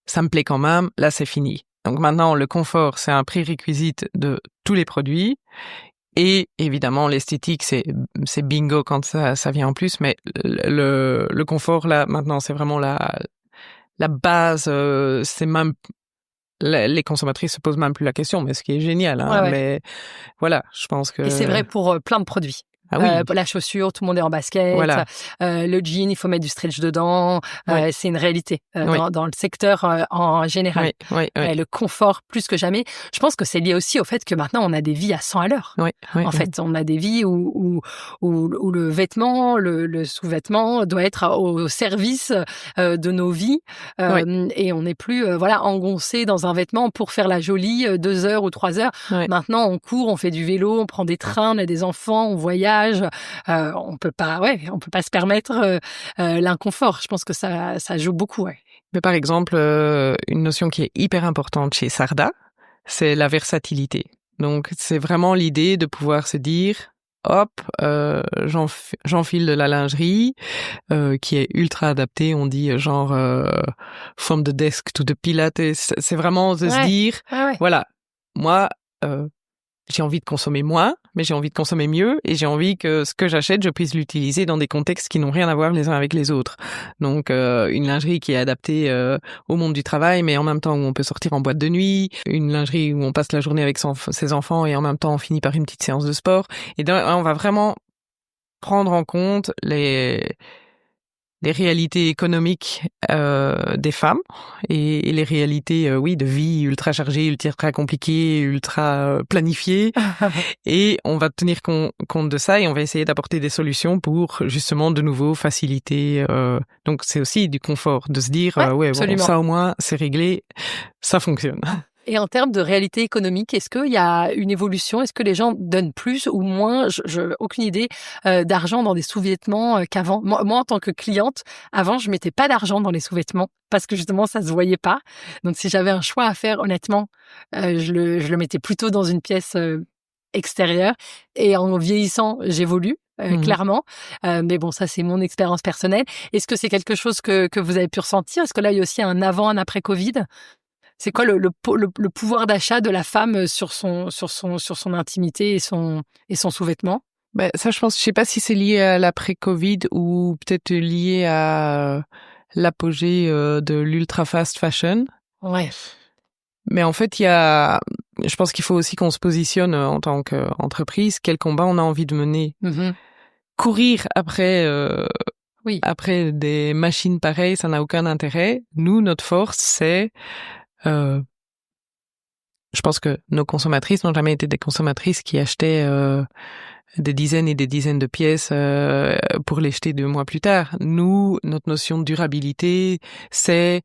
ça me plaît quand même. Là, c'est fini. Donc maintenant, le confort, c'est un prérequisite de tous les produits. Et évidemment, l'esthétique, c'est bingo quand ça vient en plus. Mais le confort, là, maintenant, c'est vraiment la base. C'est même les consommatrices se posent même plus la question, mais ce qui est génial. Mais voilà, je pense que... Et c'est vrai pour plein de produits. Ah oui. La chaussure, tout le monde est en basket. Voilà. Le jean, il faut mettre du stretch dedans. C'est une réalité dans le secteur en général. Oui. Le confort, plus que jamais. Je pense que c'est lié aussi au fait que maintenant, on a des vies à 100 à l'heure. En fait, on a des vies où le vêtement, le sous-vêtement doit être au service de nos vies. Et on n'est plus engoncé dans un vêtement pour faire la jolie 2 heures ou 3 heures. Maintenant, on court, on fait du vélo, on prend des trains, on a des enfants, on voyage. On peut pas se permettre l'inconfort. Je pense que ça joue beaucoup. Mais par exemple, une notion qui est hyper importante chez Sarda, c'est la versatilité. Donc c'est vraiment l'idée de pouvoir se dire, hop, j'enfile de la lingerie qui est ultra adaptée. On dit genre from the desk to the pilates. C'est vraiment de se dire, voilà, moi. J'ai envie de consommer moins, mais j'ai envie de consommer mieux et j'ai envie que ce que j'achète, je puisse l'utiliser dans des contextes qui n'ont rien à voir les uns avec les autres. Donc, une lingerie qui est adaptée au monde du travail, mais en même temps où on peut sortir en boîte de nuit, une lingerie où on passe la journée avec ses enfants et en même temps on finit par une petite séance de sport. Et donc, on va vraiment prendre en compte les réalités économiques des femmes et les réalités de vie ultra chargées, ultra compliquées, ultra planifiées et on va tenir compte de ça et on va essayer d'apporter des solutions pour justement de nouveau faciliter donc c'est aussi du confort de se dire ça au moins c'est réglé, ça fonctionne. Et en termes de réalité économique, est-ce qu'il y a une évolution? Est-ce que les gens donnent plus ou moins, aucune idée, d'argent dans des sous-vêtements qu'avant? Moi, en tant que cliente, avant, je mettais pas d'argent dans les sous-vêtements parce que justement, ça se voyait pas. Donc, si j'avais un choix à faire, honnêtement, je le mettais plutôt dans une pièce extérieure. Et en vieillissant, j'évolue. Clairement. Mais bon, ça, c'est mon expérience personnelle. Est-ce que c'est quelque chose que vous avez pu ressentir? Est-ce que là, il y a aussi un avant, un après Covid? C'est quoi le pouvoir d'achat de la femme sur son intimité et son sous-vêtement? Ça, je pense, je sais pas si c'est lié à l'après-Covid ou peut-être lié à l'apogée de l'ultra fast fashion. Ouais. Mais en fait, je pense qu'il faut aussi qu'on se positionne en tant qu'entreprise. Quel combat on a envie de mener? Courir après après des machines pareilles, ça n'a aucun intérêt. Nous, notre force, c'est je pense que nos consommatrices n'ont jamais été des consommatrices qui achetaient des dizaines et des dizaines de pièces pour les jeter 2 mois plus tard. Nous, notre notion de durabilité, c'est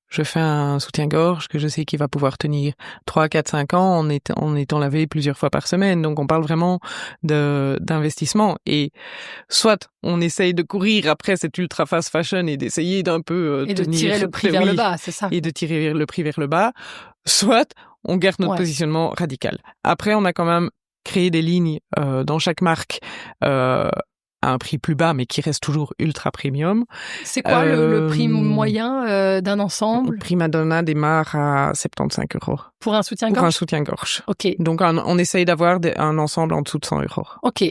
je fais un soutien-gorge que je sais qu'il va pouvoir tenir 3, 4, 5 ans en étant lavé plusieurs fois par semaine. Donc on parle vraiment d'investissement. Et soit on essaye de courir après cette ultra fast fashion et d'essayer d'un peu et de tirer le prix vers le bas, c'est ça. Et de tirer le prix vers le bas. Soit on garde notre positionnement radical. Après, on a quand même créé des lignes dans chaque marque à un prix plus bas, mais qui reste toujours ultra premium. C'est quoi le prix moyen d'un ensemble? Le prix Madonna démarre à 75 €. Pour un soutien-gorge? Pour un soutien-gorge. Ok. Donc on essaye d'avoir un ensemble en dessous de 100 €. Ok.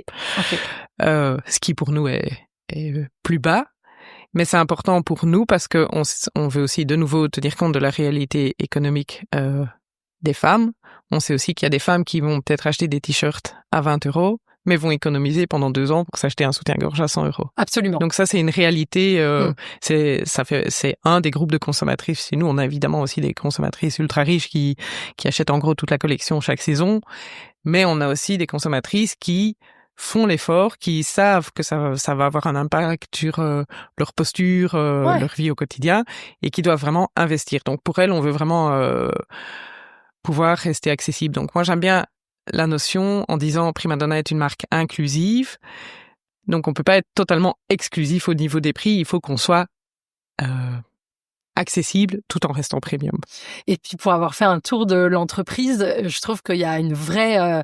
Ce qui pour nous est plus bas. Mais c'est important pour nous parce que on veut aussi de nouveau tenir compte de la réalité économique des femmes. On sait aussi qu'il y a des femmes qui vont peut-être acheter des t-shirts à 20 €, mais vont économiser pendant 2 ans pour s'acheter un soutien-gorge à 100 €. Absolument. Donc ça, c'est une réalité. C'est un des groupes de consommatrices. Chez nous, on a évidemment aussi des consommatrices ultra riches qui achètent en gros toute la collection chaque saison. Mais on a aussi des consommatrices qui font l'effort, qui savent que ça va avoir un impact sur leur posture, leur vie au quotidien, et qui doivent vraiment investir. Donc pour elles, on veut vraiment pouvoir rester accessible. Donc moi, j'aime bien la notion en disant Prima Donna est une marque inclusive. Donc on peut pas être totalement exclusif au niveau des prix. Il faut qu'on soit accessible tout en restant premium. Et puis pour avoir fait un tour de l'entreprise, je trouve qu'il y a une vraie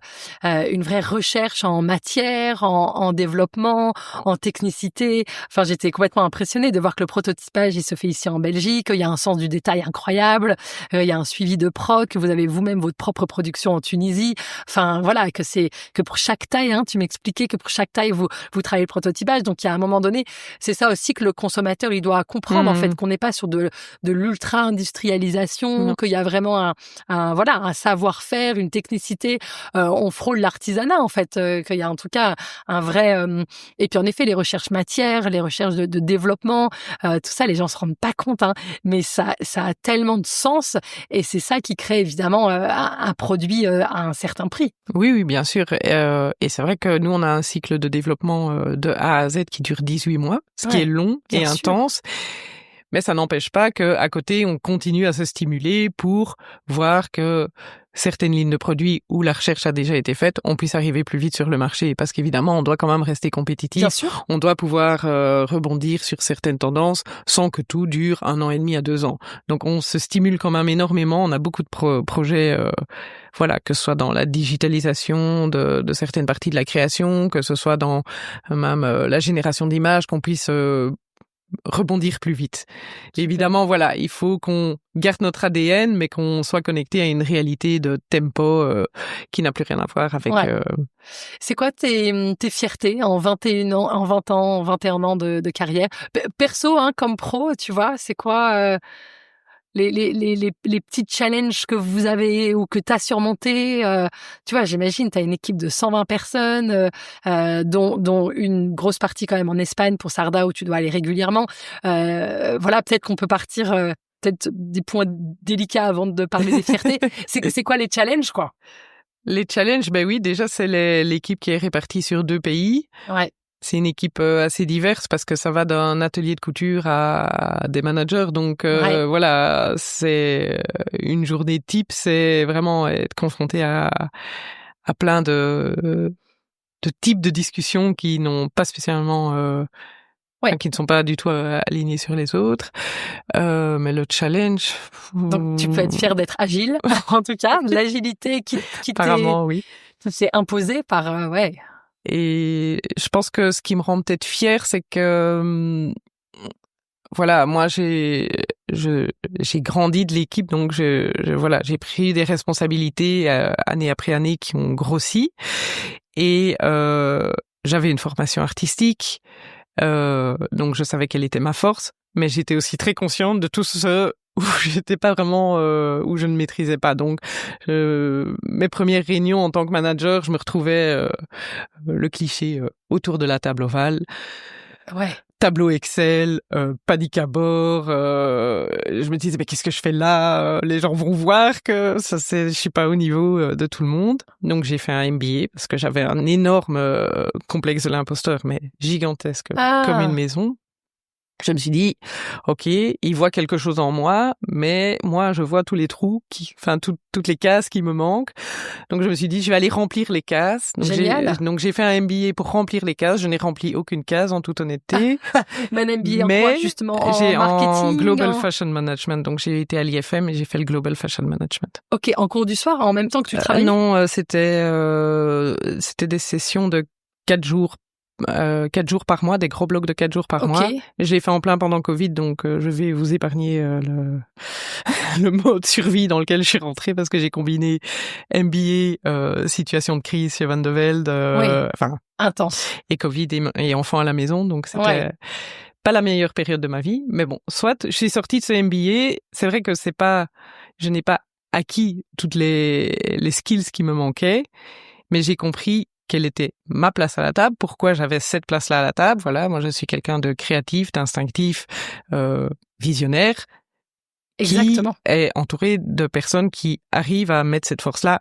recherche en matière, en développement, en technicité. Enfin, j'étais complètement impressionnée de voir que le prototypage il se fait ici en Belgique, qu'il y a un sens du détail incroyable, il y a un suivi de prod, que vous avez vous-même votre propre production en Tunisie. Enfin voilà, que pour chaque taille, tu m'expliquais que pour chaque taille vous travaillez le prototypage. Donc il y a un moment donné, c'est ça aussi que le consommateur il doit comprendre en fait, qu'on n'est pas sur de l'ultra-industrialisation, qu'il y a vraiment un savoir-faire, une technicité. On frôle l'artisanat, en fait, qu'il y a en tout cas un vrai... Et puis, en effet, les recherches matières, les recherches de développement, tout ça, les gens se rendent pas compte, mais ça a tellement de sens et c'est ça qui crée, évidemment, un produit à un certain prix. Oui, bien sûr. Et c'est vrai que nous, on a un cycle de développement de A à Z qui dure 18 mois, ce qui est long et intense. Mais ça n'empêche pas qu'à côté, on continue à se stimuler pour voir que certaines lignes de produits où la recherche a déjà été faite, on puisse arriver plus vite sur le marché. Parce qu'évidemment, on doit quand même rester compétitif. Bien sûr. On doit pouvoir rebondir sur certaines tendances sans que tout dure 1 an et demi à 2 ans. Donc on se stimule quand même énormément. On a beaucoup de projets, que ce soit dans la digitalisation de certaines parties de la création, que ce soit dans même la génération d'images, qu'on puisse rebondir plus vite. Évidemment, il faut qu'on garde notre ADN, mais qu'on soit connecté à une réalité de tempo qui n'a plus rien à voir avec... C'est quoi tes fiertés en 21 ans de carrière? Perso, comme pro, tu vois, c'est quoi les petits challenges que vous avez ou que tu as surmontés. Tu vois, j'imagine, tu as une équipe de 120 personnes, dont une grosse partie quand même en Espagne pour Sarda où tu dois aller régulièrement. Voilà, peut-être qu'on peut partir peut-être des points délicats avant de parler des fiertés. C'est quoi les challenges, quoi? Les challenges, ben oui, déjà, c'est l'équipe qui est répartie sur 2 pays. Ouais. C'est une équipe assez diverse parce que ça va d'un atelier de couture à des managers. Donc voilà, c'est une journée type, c'est vraiment être confronté à plein de types de discussions qui n'ont pas spécialement qui ne sont pas du tout alignés sur les autres. Mais le challenge... Donc tu peux être fier d'être agile, en tout cas, l'agilité qui apparemment, oui. s'est imposée par... ouais. Et je pense que ce qui me rend peut-être fière, c'est que voilà, moi j'ai grandi de l'équipe, donc voilà, j'ai pris des responsabilités année après année qui ont grossi, et j'avais une formation artistique, donc je savais quelle était ma force, mais j'étais aussi très consciente de tout ce où j'étais pas vraiment, où je ne maîtrisais pas. Donc, mes premières réunions en tant que manager, je me retrouvais le cliché autour de la table ovale. Ouais. Tableau Excel, panique à bord. Je me disais mais qu'est-ce que je fais là? Les gens vont voir que je suis pas au niveau de tout le monde. Donc j'ai fait un MBA parce que j'avais un énorme complexe de l'imposteur, mais gigantesque, comme une maison. Je me suis dit, ok, il voit quelque chose en moi, mais moi je vois tous les trous, toutes les cases qui me manquent. Donc je me suis dit, je vais aller remplir les cases. Donc j'ai fait un MBA pour remplir les cases. Je n'ai rempli aucune case en toute honnêteté. Mais un MBA en quoi, justement, en marketing, en Global Fashion Management. Donc j'ai été à l'IFM et j'ai fait le Global Fashion Management. Ok, en cours du soir, en même temps que tu travailles? Non, c'était des sessions de 4 jours. 4 jours par mois, des gros blocs de 4 jours par mois. Je l'ai fait en plein pendant Covid, donc je vais vous épargner le mode survie dans lequel je suis rentrée parce que j'ai combiné MBA, situation de crise chez Van de Velde, intense, et Covid et enfants à la maison, donc c'était pas la meilleure période de ma vie. Mais bon, soit je suis sortie de ce MBA, c'est vrai que je n'ai pas acquis toutes les skills qui me manquaient, mais j'ai compris quelle était ma place à la table, pourquoi j'avais cette place-là à la table. Voilà, moi je suis quelqu'un de créatif, d'instinctif, visionnaire. Exactement. Qui est entouré de personnes qui arrivent à mettre cette force-là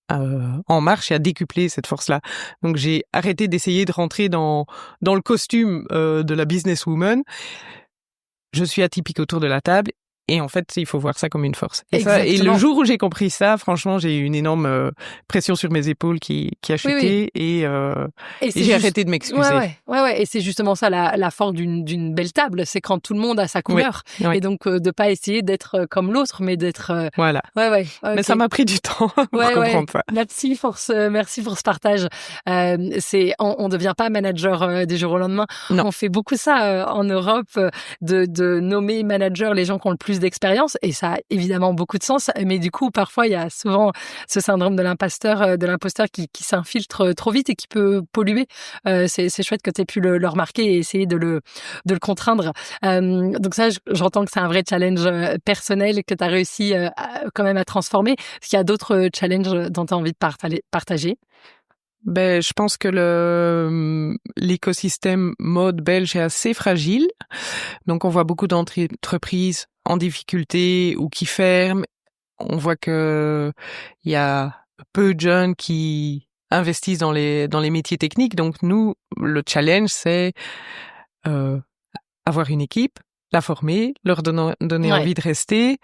en marche et à décupler cette force-là. Donc j'ai arrêté d'essayer de rentrer dans le costume de la businesswoman. Je suis atypique autour de la table. Et en fait, il faut voir ça comme une force. Et le jour où j'ai compris ça, franchement, j'ai eu une énorme pression sur mes épaules qui a chuté. Et j'ai arrêté de m'excuser. Ouais. Et c'est justement ça la force d'une belle table, c'est quand tout le monde a sa couleur. Oui. Et donc de pas essayer d'être comme l'autre, mais d'être. Voilà. Ouais. Okay. Mais ça m'a pris du temps pour comprendre ça. Merci pour ce partage. On devient pas manager du jour au lendemain. Non. On fait beaucoup ça en Europe, de nommer manager les gens qui ont le plus d'expérience, et ça a évidemment beaucoup de sens, mais du coup parfois il y a souvent ce syndrome de l'imposteur qui s'infiltre trop vite et qui peut polluer. C'est chouette que tu aies pu le remarquer et essayer de le contraindre. Donc ça, j'entends que c'est un vrai challenge personnel que tu as réussi quand même à transformer. Est-ce qu'il y a d'autres challenges dont tu as envie de partager? Ben, je pense que l'écosystème mode belge est assez fragile. Donc, on voit beaucoup d'entreprises en difficulté ou qui ferment. On voit que il y a peu de jeunes qui investissent dans les métiers techniques. Donc, nous, le challenge, c'est avoir une équipe, la former, leur donner envie de rester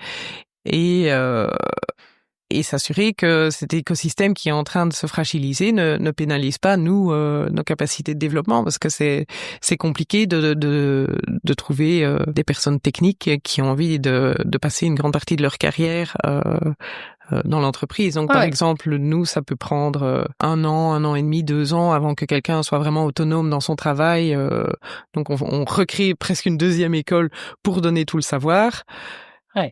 et s'assurer que cet écosystème qui est en train de se fragiliser ne pénalise pas nos capacités de développement, parce que c'est compliqué de trouver des personnes techniques qui ont envie de passer une grande partie de leur carrière dans l'entreprise. Donc par exemple, nous, ça peut prendre 1 an et demi, 2 ans avant que quelqu'un soit vraiment autonome dans son travail. Donc on recrée presque une deuxième école pour donner tout le savoir.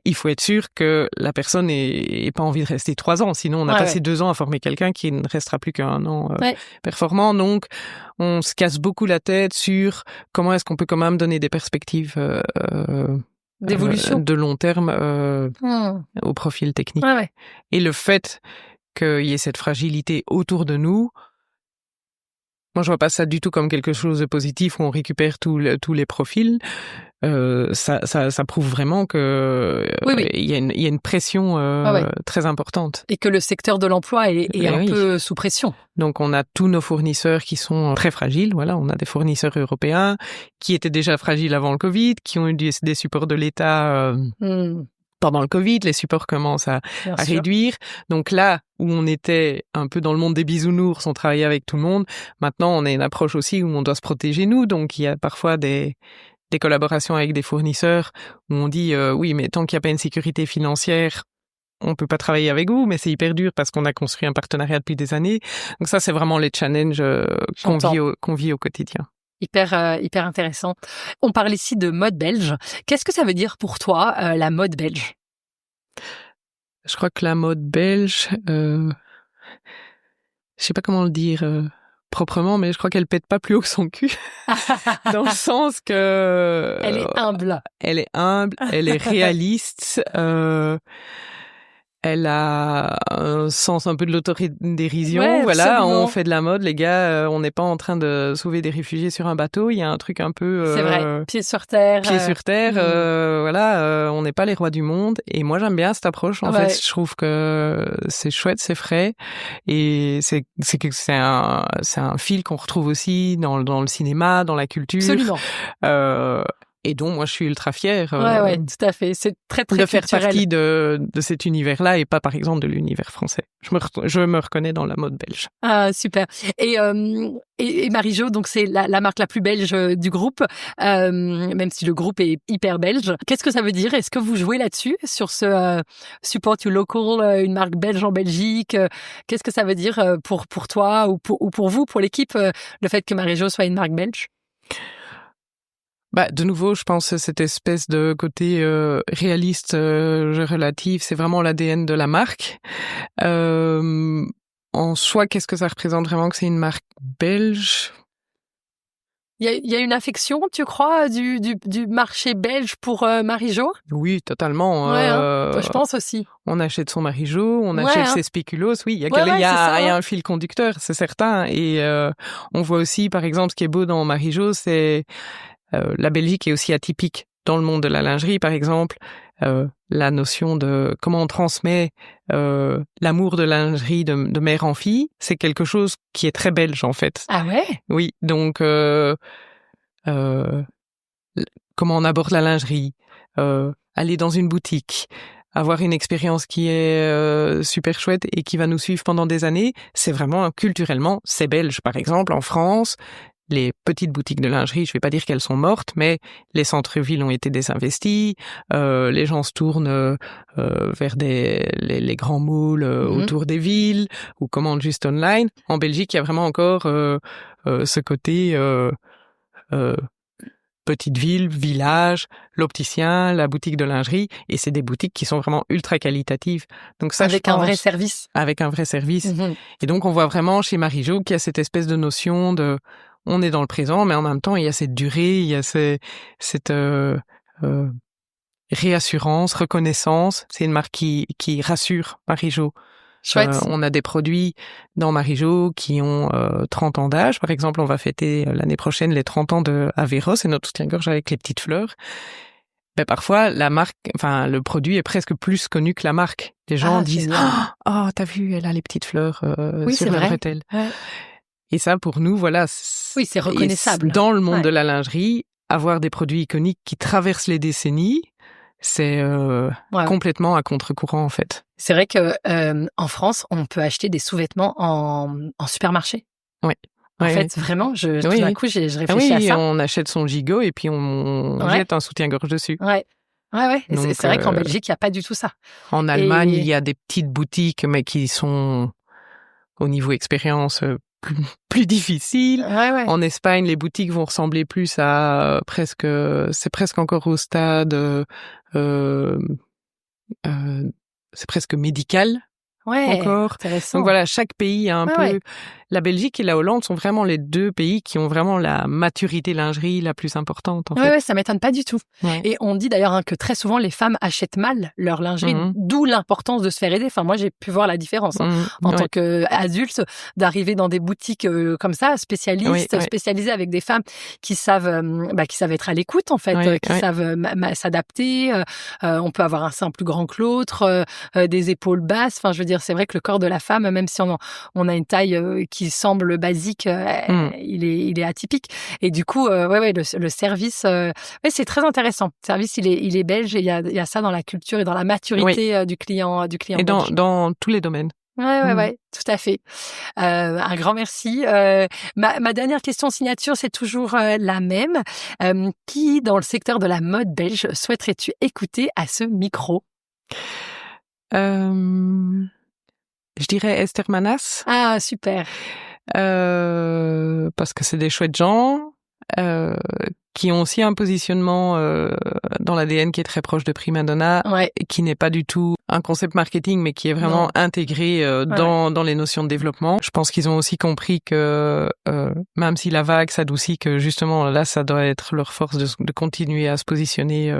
Il faut être sûr que la personne n'ait pas envie de rester 3 ans. Sinon, on a passé 2 ans à former quelqu'un qui ne restera plus qu'1 an performant. Donc, on se casse beaucoup la tête sur comment est-ce qu'on peut quand même donner des perspectives d'évolution, de long terme au profil technique. Ouais. Et le fait qu'il y ait cette fragilité autour de nous, moi je vois pas ça du tout comme quelque chose de positif où on récupère tous les profils. Ça prouve vraiment que il y a une pression très importante. Et que le secteur de l'emploi est un peu sous pression. Donc on a tous nos fournisseurs qui sont très fragiles. Voilà, on a des fournisseurs européens qui étaient déjà fragiles avant le Covid, qui ont eu des supports de l'État pendant le Covid. Les supports commencent à réduire. Donc là où on était un peu dans le monde des bisounours, on travaillait avec tout le monde. Maintenant, on a une approche aussi où on doit se protéger nous. Donc il y a parfois des collaborations avec des fournisseurs où on dit oui, mais tant qu'il n'y a pas une sécurité financière, on peut pas travailler avec vous, mais c'est hyper dur parce qu'on a construit un partenariat depuis des années. Donc ça, c'est vraiment les challenges qu'on vit au quotidien. Hyper intéressant. On parle ici de mode belge. Qu'est-ce que ça veut dire pour toi, la mode belge? Je crois que la mode belge, je sais pas comment le dire proprement, mais je crois qu'elle pète pas plus haut que son cul. Dans le sens que... Elle est humble. Elle est humble, elle est réaliste, elle a un sens un peu de l'autodérision. Ouais, voilà, absolument. On fait de la mode, les gars, on n'est pas en train de sauver des réfugiés sur un bateau. Il y a un truc un peu... c'est vrai, pieds sur terre. Voilà, on n'est pas les rois du monde. Et moi, j'aime bien cette approche. En fait, je trouve que c'est chouette, c'est frais. Et c'est un fil qu'on retrouve aussi dans le cinéma, dans la culture. Absolument. Et dont moi je suis ultra fière ouais, tout à fait. C'est très très de faire culturel. partie de cet univers-là et pas par exemple de l'univers français. Je me reconnais dans la mode belge. Ah super. Et Marie-Jo, donc c'est la marque la plus belge du groupe, même si le groupe est hyper belge. Qu'est-ce que ça veut dire? Est-ce que vous jouez là-dessus sur ce support to local, une marque belge en Belgique? Qu'est-ce que ça veut dire pour toi ou pour vous, pour l'équipe, le fait que Marie-Jo soit une marque belge? De nouveau, je pense que cette espèce de côté réaliste, relatif, c'est vraiment l'ADN de la marque. En soi, qu'est-ce que ça représente vraiment que c'est une marque belge? Il y a une affection, tu crois, du marché belge pour Marie-Jo? Oui, totalement. Je pense aussi. On achète son Marie-Jo, on achète ses spéculoos. Oui, il y a un fil conducteur, c'est certain. Et on voit aussi, par exemple, ce qui est beau dans Marie-Jo, c'est la Belgique est aussi atypique dans le monde de la lingerie, par exemple. La notion de comment on transmet l'amour de lingerie de mère en fille, c'est quelque chose qui est très belge, en fait. Ah ouais? Oui, donc comment on aborde la lingerie, aller dans une boutique, avoir une expérience qui est super chouette et qui va nous suivre pendant des années, c'est vraiment culturellement, c'est belge. Par exemple, en France, les petites boutiques de lingerie, je vais pas dire qu'elles sont mortes, mais les centres-villes ont été désinvestis, les gens se tournent vers les grands malls autour des villes ou commandent juste online. En Belgique, il y a vraiment encore ce côté petite ville, village, l'opticien, la boutique de lingerie, et c'est des boutiques qui sont vraiment ultra qualitatives. Donc ça, avec un vrai service. Avec un vrai service. Et donc on voit vraiment chez Marie-Jo qu'il y a cette espèce de notion de on est dans le présent, mais en même temps, il y a cette durée, il y a cette réassurance, reconnaissance. C'est une marque qui rassure Marie-Jo. Chouette. On a des produits dans Marie-Jo qui ont 30 ans d'âge. Par exemple, on va fêter l'année prochaine les 30 ans de Avero, c'est notre soutien-gorge avec les petites fleurs. Parfois, la marque, enfin, le produit est presque plus connu que la marque. Les gens disent « Oh, t'as vu, elle a les petites fleurs sur la bretelle. » Et ça, pour nous, voilà. Oui, c'est reconnaissable. Dans le monde de la lingerie, avoir des produits iconiques qui traversent les décennies, c'est complètement à contre-courant, en fait. C'est vrai que en France, on peut acheter des sous-vêtements en supermarché. Oui. En fait, vraiment, tout d'un coup, je réfléchis à ça. On achète son gigot et puis on jette un soutien-gorge dessus. Ouais. C'est vrai qu'en Belgique, il n'y a pas du tout ça. En Allemagne, il y a des petites boutiques, mais qui sont au niveau expérience plus difficiles. En Espagne, les boutiques vont ressembler plus à c'est presque encore au stade, c'est presque médical. Encore. Intéressant. Donc voilà, chaque pays a un peu la Belgique et la Hollande sont vraiment les 2 pays qui ont vraiment la maturité lingerie la plus importante, en fait. Ouais, ça m'étonne pas du tout. Ouais. Et on dit d'ailleurs que très souvent, les femmes achètent mal leur lingerie, d'où l'importance de se faire aider. Enfin, moi, j'ai pu voir la différence en tant qu'adulte, d'arriver dans des boutiques comme ça, spécialisées avec des femmes qui savent être à l'écoute, en fait, qui savent s'adapter. On peut avoir un sein plus grand que l'autre, des épaules basses. Enfin, je veux dire, c'est vrai que le corps de la femme, même si on a une taille qui semble basique, il est atypique. Et du coup, le service, c'est très intéressant. Le service, il est belge et il y a ça dans la culture et dans la maturité du client. Et dans tous les domaines. Ouais, tout à fait. Un grand merci. Ma dernière question signature, c'est toujours la même. Qui, dans le secteur de la mode belge, souhaiterais-tu écouter à ce micro? Je dirais Esther Manas. Ah, super. Parce que c'est des chouettes gens qui ont aussi un positionnement dans l'ADN qui est très proche de Prima Donna, qui n'est pas du tout un concept marketing, mais qui est vraiment intégré dans les notions de développement. Je pense qu'ils ont aussi compris que même si la vague s'adoucit, que justement là, ça doit être leur force de continuer à se positionner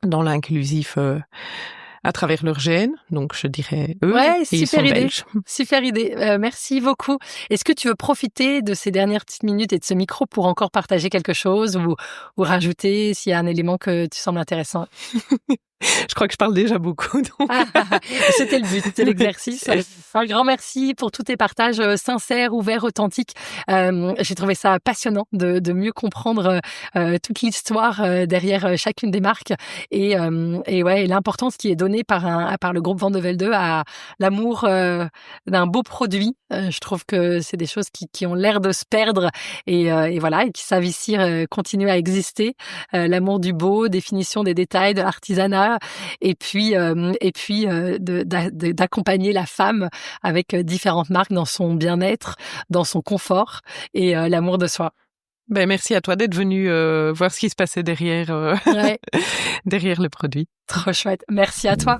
dans l'inclusif à travers leur gène. Donc, je dirais eux. Ouais, et super idée. Belges. Super idée. Merci beaucoup. Est-ce que tu veux profiter de ces dernières petites minutes et de ce micro pour encore partager quelque chose ou rajouter s'il y a un élément que tu sembles intéressant? Je crois que je parle déjà beaucoup. Donc... C'était le but de l'exercice. Un grand merci pour tous tes partages sincères, ouverts, authentiques. J'ai trouvé ça passionnant de mieux comprendre toute l'histoire derrière chacune des marques et l'importance qui est donnée par le groupe Van de Velde à l'amour d'un beau produit. Je trouve que c'est des choses qui ont l'air de se perdre et qui savent ici continuer à exister. L'amour du beau, définition des détails, de l'artisanat. Et puis d'accompagner la femme avec différentes marques dans son bien-être, dans son confort et l'amour de soi. Ben merci à toi d'être venu voir ce qui se passait derrière derrière le produit. Trop chouette. Merci à toi.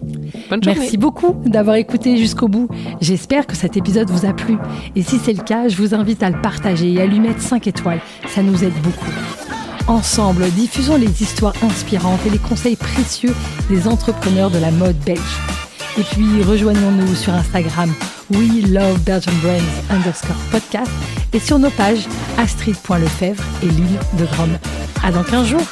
Bonne journée. Merci beaucoup d'avoir écouté jusqu'au bout. J'espère que cet épisode vous a plu. Et si c'est le cas, je vous invite à le partager et à lui mettre 5 étoiles. Ça nous aide beaucoup. Ensemble, diffusons les histoires inspirantes et les conseils précieux des entrepreneurs de la mode belge. Et puis, rejoignons-nous sur Instagram WeLoveBelgianBrands_podcast et sur nos pages astrid.lefebvre et Lille de Grande. À dans 15 jours.